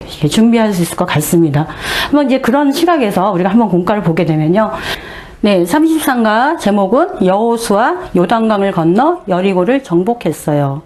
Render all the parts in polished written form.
준비할 수 있을 것 같습니다. 한번 이제 그런 시각에서 우리가 한번 공과를 보게 되면요. 네, 33가 제목은 여호수아 요단강을 건너 여리고를 정복했어요.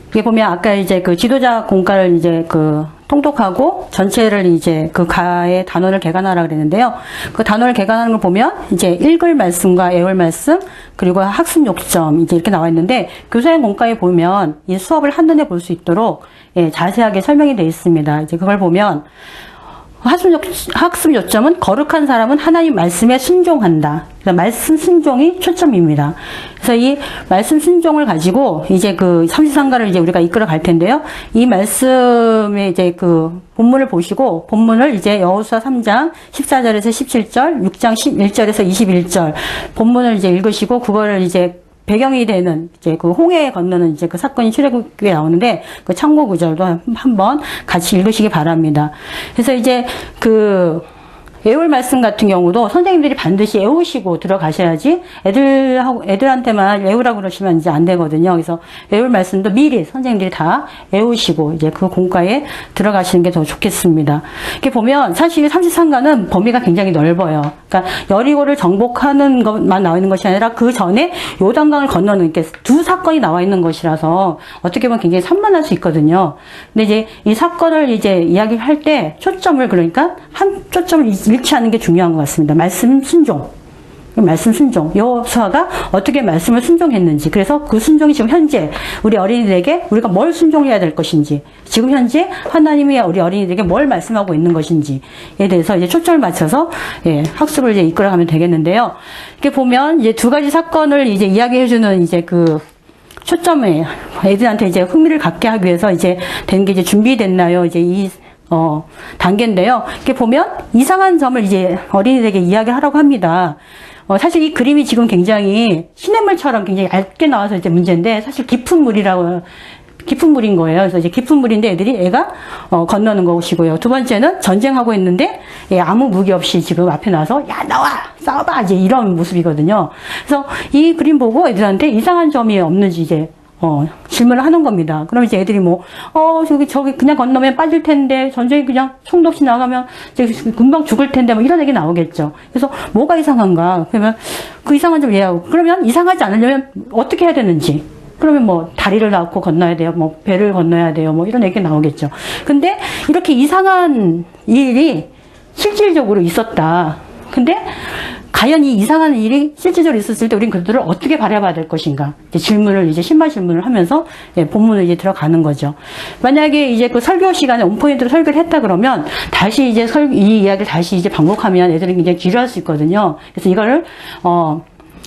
이게 보면 아까 이제 그 지도자 공과를 이제 그 통독하고 전체를 이제 그 가의 단원을 개관하라 그랬는데요. 그 단원을 개관하는 걸 보면 이제 읽을 말씀과 외울 말씀 그리고 학습 요점 이제 이렇게 나와 있는데 교사의 공과에 보면 이 수업을 한눈에 볼 수 있도록 자세하게 설명이 되어 있습니다. 이제 그걸 보면 학습 요점은 거룩한 사람은 하나님 말씀에 순종한다. 말씀 순종이 초점입니다. 그래서 이 말씀 순종을 가지고 이제 그 33가를 이제 우리가 이끌어 갈 텐데요. 이 말씀의 이제 그 본문을 보시고 본문을 이제 여호수아 3장 14절에서 17절, 6장 11절에서 21절 본문을 이제 읽으시고 그거를 이제 배경이 되는 이제 그 홍해 건너는 이제 그 사건이 출애굽기에 나오는데 그 참고 구절도 한번 같이 읽으시기 바랍니다. 그래서 이제 그 외울 말씀 같은 경우도 선생님들이 반드시 외우시고 들어가셔야지 애들한테만 외우라고 그러시면 이제 안 되거든요. 그래서 외울 말씀도 미리 선생님들이 다 외우시고 이제 그 공과에 들어가시는 게 더 좋겠습니다. 이렇게 보면 사실 33가는 범위가 굉장히 넓어요. 그러니까 여리고를 정복하는 것만 나와 있는 것이 아니라 그 전에 요단강을 건너는 이렇게 두 사건이 나와 있는 것이라서 어떻게 보면 굉장히 산만할 수 있거든요. 근데 이제 이 사건을 이제 이야기할 때 초점을 그러니까 한 초점을 잃지 않는 게 중요한 것 같습니다. 말씀 순종. 말씀 순종. 여호수아가 어떻게 말씀을 순종했는지. 그래서 그 순종이 지금 현재 우리 어린이들에게 우리가 뭘 순종해야 될 것인지. 지금 현재 하나님이 우리 어린이들에게 뭘 말씀하고 있는 것인지에 대해서 이제 초점을 맞춰서 학습을 이제 이끌어가면 되겠는데요. 이렇게 보면 이제 두 가지 사건을 이제 이야기해주는 이제 그 초점에 애들한테 이제 흥미를 갖게 하기 위해서 이제 된 게 이제 준비됐나요? 이제 이 단계인데요. 이렇게 보면 이상한 점을 이제 어린이들에게 이야기하라고 합니다. 사실 이 그림이 지금 굉장히 시냇물처럼 굉장히 얇게 나와서 이제 문제인데 사실 깊은 물인 거예요. 그래서 이제 깊은 물인데 애가 건너는 것이고요. 두 번째는 전쟁하고 있는데 아무 무기 없이 지금 앞에 나서 야 나와 싸워봐 이제 이런 모습이거든요. 그래서 이 그림 보고 애들한테 이상한 점이 없는지 이제 질문을 하는 겁니다. 그럼 이제 애들이 저기 그냥 건너면 빠질 텐데, 전쟁이 그냥 총도 없이 나가면 이제 금방 죽을 텐데, 이런 얘기 나오겠죠. 그래서 뭐가 이상한가? 그러면 그 이상한 점 이해하고, 그러면 이상하지 않으려면 어떻게 해야 되는지. 그러면 다리를 낳고 건너야 돼요. 배를 건너야 돼요. 이런 얘기 나오겠죠. 근데 이렇게 이상한 일이 실질적으로 있었다. 근데 과연 이 이상한 일이 실질적으로 있었을 때 우리는 그들을 어떻게 바라봐야 될 것인가? 신발 질문을 하면서 본문을 이제 들어가는 거죠. 만약에 이제 그 설교 시간에 온포인트로 설교를 했다 그러면 다시 이제 이 이야기를 다시 이제 반복하면 애들은 굉장히 지루할 수 있거든요. 그래서 이거를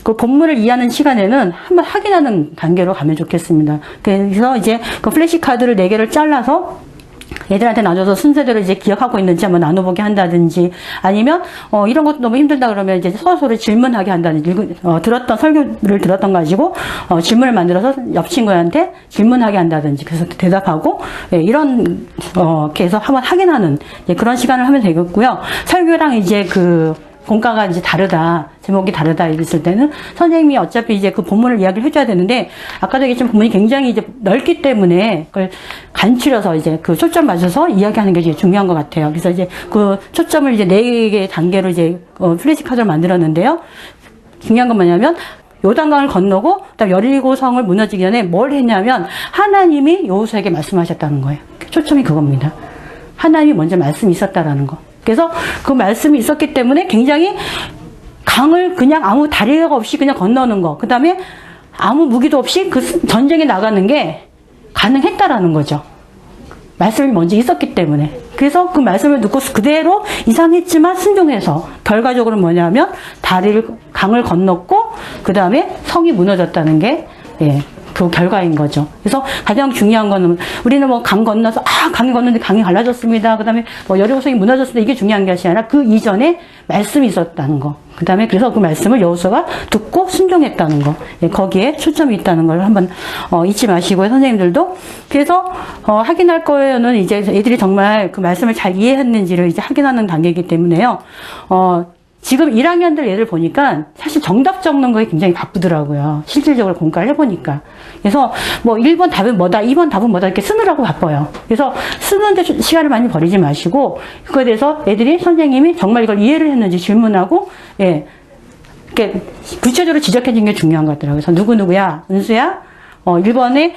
그 본문을 이해하는 시간에는 한번 확인하는 단계로 가면 좋겠습니다. 그래서 이제 그 플래시 카드를 4개를 잘라서 애들한테 나눠서 순서대로 이제 기억하고 있는지 한번 나눠보게 한다든지 아니면 이런 것도 너무 힘들다 그러면 이제 서로 질문하게 한다든지 설교를 들었던 거 가지고 질문을 만들어서 옆 친구한테 질문하게 한다든지 그래서 대답하고 이런 이렇게 해서 한번 확인하는 그런 시간을 하면 되겠고요. 설교랑 이제 그 공과가 이제 다르다, 제목이 다르다 이랬을 때는 선생님이 어차피 이제 그 본문을 이야기를 해줘야 되는데 아까도 얘기했지만 본문이 굉장히 이제 넓기 때문에 그걸 간추려서 이제 그 초점 맞춰서 이야기하는 게 이제 중요한 것 같아요. 그래서 이제 그 초점을 이제 4개의 단계로 이제 플래시 카드를 만들었는데요. 중요한 건 뭐냐면 요단강을 건너고 그다음 여리고 성을 무너지기 전에 뭘 했냐면 하나님이 여호수아에게 말씀하셨다는 거예요. 초점이 그겁니다. 하나님이 먼저 말씀이 있었다라는 거. 그래서 그 말씀이 있었기 때문에 굉장히 강을 그냥 아무 다리가 없이 그냥 건너는 거. 그 다음에 아무 무기도 없이 그 전쟁에 나가는 게 가능했다라는 거죠. 말씀이 먼저 있었기 때문에. 그래서 그 말씀을 듣고 그대로 이상했지만 순종해서 결과적으로 뭐냐면 강을 건넜고 그 다음에 성이 무너졌다는 게 그 결과인 거죠. 그래서 가장 중요한 거는 우리는 강 건너서 강이 건너는데 강이 갈라졌습니다. 그다음에 여리고성이 무너졌습니다. 이게 중요한 것이 아니라 그 이전에 말씀이 있었다는 거. 그다음에 그래서 그 말씀을 여호수아가 듣고 순종했다는 거. 거기에 초점이 있다는 걸 한번 잊지 마시고요. 선생님들도. 그래서 확인할 거에는 이제 애들이 정말 그 말씀을 잘 이해했는지를 이제 확인하는 단계이기 때문에요. 지금 1학년들 애들 보니까 사실 정답 적는 거에 굉장히 바쁘더라고요. 실질적으로 공과를 해보니까. 그래서 뭐 1번 답은 뭐다, 2번 답은 뭐다 이렇게 쓰느라고 바빠요. 그래서 쓰는데 시간을 많이 버리지 마시고 그거에 대해서 애들이 선생님이 정말 이걸 이해를 했는지 질문하고 예, 이렇게 구체적으로 지적해 주는 게 중요한 것 같더라고요. 그래서 누구누구야, 은수야, 1번에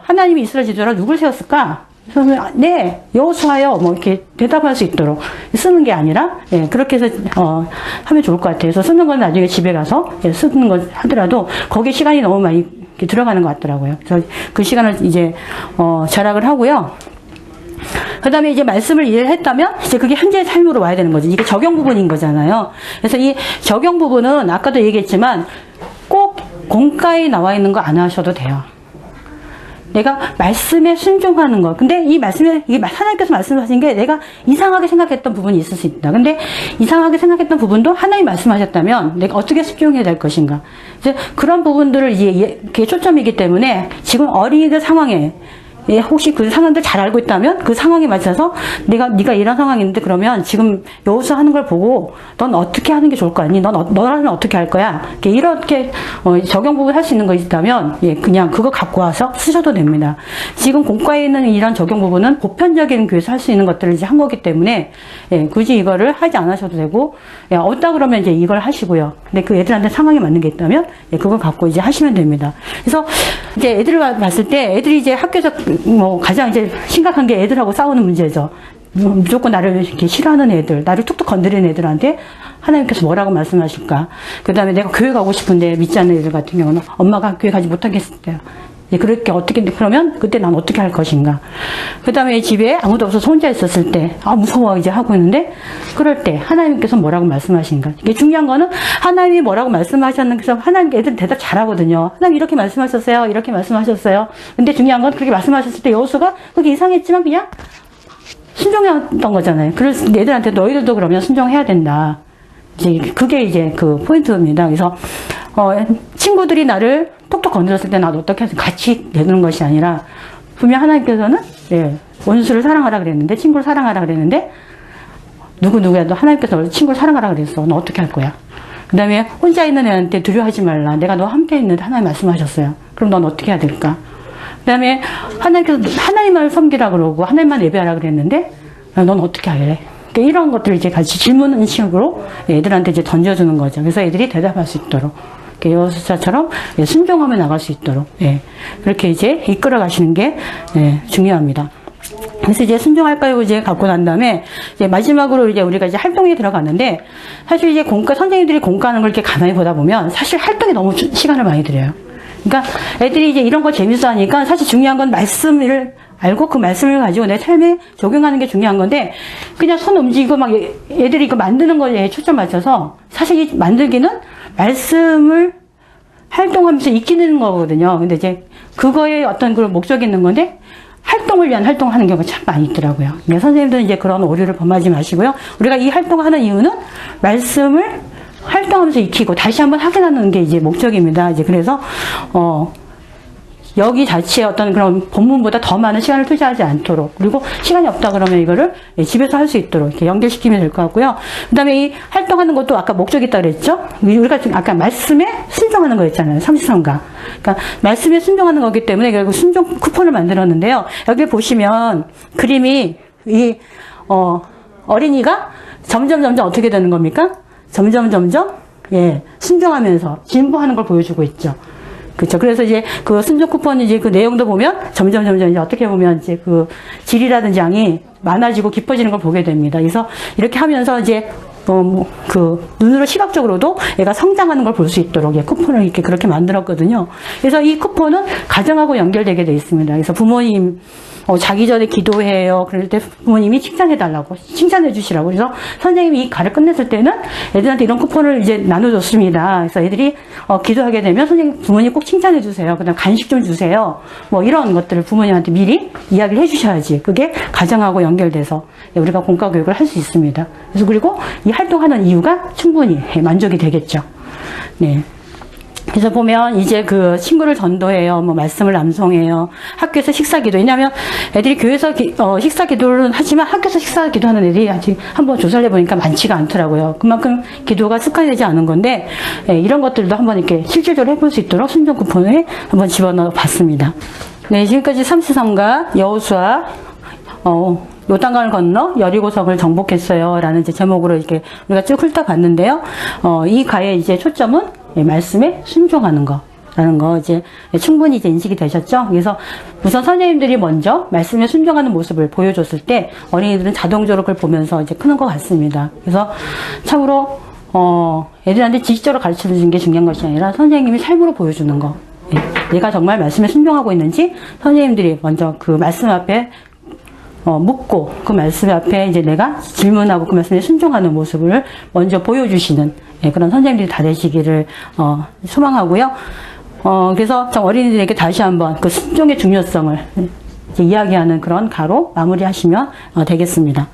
하나님이 이스라엘 지도자로 누굴 세웠을까? 그래서 네, 여호수아요. 뭐 이렇게 대답할 수 있도록 쓰는 게 아니라 예, 그렇게 해서 하면 좋을 것 같아요. 그래서 쓰는 건 나중에 집에 가서 예, 쓰는 거 하더라도 거기에 시간이 너무 많이 이렇게 들어가는 것 같더라고요. 그래서 그 시간을 이제 절약을 하고요. 그 다음에 이제 말씀을 이해를 했다면 이제 그게 현재의 삶으로 와야 되는 거죠. 이게 적용 부분인 거잖아요. 그래서 이 적용 부분은 아까도 얘기했지만 꼭 공과에 나와 있는 거 안 하셔도 돼요. 내가 말씀에 순종하는 거. 근데 이 말씀에, 이게 하나님께서 말씀하신 게 내가 이상하게 생각했던 부분이 있을 수 있다. 근데 이상하게 생각했던 부분도 하나님 말씀하셨다면 내가 어떻게 순종해야 될 것인가. 이제 그런 부분들을 이제 그게 초점이기 때문에 지금 어린이들 상황에 예, 혹시 그 상황들 잘 알고 있다면 그 상황에 맞춰서 네가 이런 상황인데 그러면 지금 여호수아 하는 걸 보고 넌 어떻게 하는 게 좋을 거 아니? 너라면 어떻게 할 거야? 이렇게 적용 부분 할 수 있는 거 있다면 예, 그냥 그거 갖고 와서 쓰셔도 됩니다. 지금 공과에 있는 이런 적용 부분은 보편적인 교회에서 할 수 있는 것들을 이제 한 거기 때문에 예, 굳이 이거를 하지 않으셔도 되고 예, 없다 그러면 이제 이걸 하시고요. 근데 그 애들한테 상황이 맞는 게 있다면 예, 그걸 갖고 이제 하시면 됩니다. 그래서 이제 애들을 봤을 때 애들이 이제 학교에서 뭐 가장 이제 심각한 게 애들하고 싸우는 문제죠. 무조건 나를 이렇게 싫어하는 애들, 나를 툭툭 건드리는 애들한테 하나님께서 뭐라고 말씀하실까? 그 다음에 내가 교회 가고 싶은데 믿지 않는 애들 같은 경우는 엄마가 교회 가지 못하겠을 때요. 그렇게 어떻게, 그러면 그때 난 어떻게 할 것인가? 그 다음에 집에 아무도 없어서 혼자 있었을 때, 무서워 이제 하고 있는데, 그럴 때 하나님께서 뭐라고 말씀하신가? 이게 중요한 거는 하나님이 뭐라고 말씀하셨는지 하나님 애들 대답 잘하거든요. 하나님 이렇게 말씀하셨어요. 이렇게 말씀하셨어요. 근데 중요한 건 그렇게 말씀하셨을 때 여호수아가 그게 이상했지만 그냥 순종했던 거잖아요. 그래서 애들한테 너희들도 그러면 순종해야 된다. 이제 그게 이제 그 포인트입니다. 그래서 친구들이 나를 톡톡 건드렸을 때 나도 어떻게 해서 같이 내놓는 것이 아니라 분명 하나님께서는 예, 원수를 사랑하라 그랬는데 친구를 사랑하라 그랬는데 누구야도 하나님께서 친구를 사랑하라 그랬어. 너 어떻게 할 거야? 그 다음에 혼자 있는 애한테 두려워하지 말라. 내가 너 함께 있는데 하나님 말씀하셨어요. 그럼 넌 어떻게 해야 될까? 그 다음에 하나님께서 하나님만 섬기라 그러고 하나님만 예배하라 그랬는데 넌 어떻게 할래? 이런 것들을 이제 같이 질문 식으로 애들한테 이제 던져주는 거죠. 그래서 애들이 대답할 수 있도록. 여호수아처럼 순종하며 나갈 수 있도록. 예. 그렇게 이제 이끌어 가시는 게 예, 중요합니다. 그래서 이제 순종할까요? 이제 갖고 난 다음에 이제 마지막으로 이제 우리가 이제 활동에 들어가는데 사실 이제 선생님들이 공과하는 걸 이렇게 가만히 보다 보면 사실 활동에 너무 시간을 많이 들여요. 그러니까 애들이 이제 이런 거 재밌어 하니까 사실 중요한 건 말씀을 알고 그 말씀을 가지고 내 삶에 적용하는 게 중요한 건데 그냥 손 움직이고 막 애들이 이거 만드는 거에 초점 맞춰서 사실 이 만들기는 말씀을 활동하면서 익히는 거거든요. 근데 이제 그거에 어떤 그런 목적이 있는 건데 활동을 위한 활동을 하는 경우가 참 많이 있더라고요. 근데 선생님들은 이제 그런 오류를 범하지 마시고요. 우리가 이 활동을 하는 이유는 말씀을 활동하면서 익히고 다시 한번 확인하는 게 이제 목적입니다. 이제 그래서 여기 자체의 어떤 그런 본문보다 더 많은 시간을 투자하지 않도록 그리고 시간이 없다 그러면 이거를 집에서 할 수 있도록 이렇게 연결시키면 될 것 같고요. 그 다음에 이 활동하는 것도 아까 목적이 있다고 그랬죠? 우리가 지금 아까 말씀에 순종하는 거였잖아요. 33가. 그러니까 말씀에 순종하는 거기 때문에 결국 순종 쿠폰을 만들었는데요. 여기 보시면 그림이 이 어린이가 점점 어떻게 되는 겁니까? 점점 예, 순종하면서 진보하는 걸 보여주고 있죠. 그렇죠. 그래서 이제 그 순종 쿠폰 이제 그 내용도 보면 점점 이제 어떻게 보면 이제 그 질이라든지 양이 많아지고 깊어지는 걸 보게 됩니다. 그래서 이렇게 하면서 이제 그 눈으로 시각적으로도 얘가 성장하는 걸 볼 수 있도록 쿠폰을 이렇게 그렇게 만들었거든요. 그래서 이 쿠폰은 가정하고 연결되게 돼 있습니다. 그래서 부모님 자기 전에 기도해요. 그럴 때 부모님이 칭찬해달라고, 칭찬해 주시라고. 그래서 선생님이 이 가를 끝냈을 때는 애들한테 이런 쿠폰을 이제 나눠줬습니다. 그래서 애들이 기도하게 되면 부모님 꼭 칭찬해 주세요. 그 다음 간식 좀 주세요. 뭐 이런 것들을 부모님한테 미리 이야기를 해 주셔야지. 그게 가정하고 연결돼서 우리가 공과 교육을 할 수 있습니다. 그래서 그리고 이 활동하는 이유가 충분히 만족이 되겠죠. 네. 그래서 보면 이제 그 친구를 전도해요. 뭐 말씀을 암송해요. 학교에서 식사기도. 왜냐하면 애들이 교회에서 식사기도를 하지만 학교에서 식사기도 하는 애들이 아직 한번 조사를 해보니까 많지가 않더라고요. 그만큼 기도가 습관이 되지 않은 건데 이런 것들도 한번 이렇게 실질적으로 해볼 수 있도록 순종 쿠폰에 한번 집어넣어 봤습니다. 네, 지금까지 삼시성가 여호수아 요단강을 건너 여리고성을 정복했어요. 라는 이제 제목으로 이렇게 우리가 쭉 훑어봤는데요. 이 가의 이제 초점은 말씀에 순종하는 거. 라는 거 이제 충분히 이제 인식이 되셨죠? 그래서 우선 선생님들이 먼저 말씀에 순종하는 모습을 보여줬을 때 어린이들은 자동적으로 그걸 보면서 이제 크는 것 같습니다. 그래서 참으로, 애들한테 지식적으로 가르쳐 주는 게 중요한 것이 아니라 선생님이 삶으로 보여주는 거. 얘가 정말 말씀에 순종하고 있는지 선생님들이 먼저 그 말씀 앞에 묻고 그 말씀 앞에 이제 내가 질문하고 그 말씀에 순종하는 모습을 먼저 보여주시는 그런 선생님들이 다 되시기를 소망하고요. 그래서 어린이들에게 다시 한번 그 순종의 중요성을 이제 이야기하는 그런 가로 마무리하시면 되겠습니다.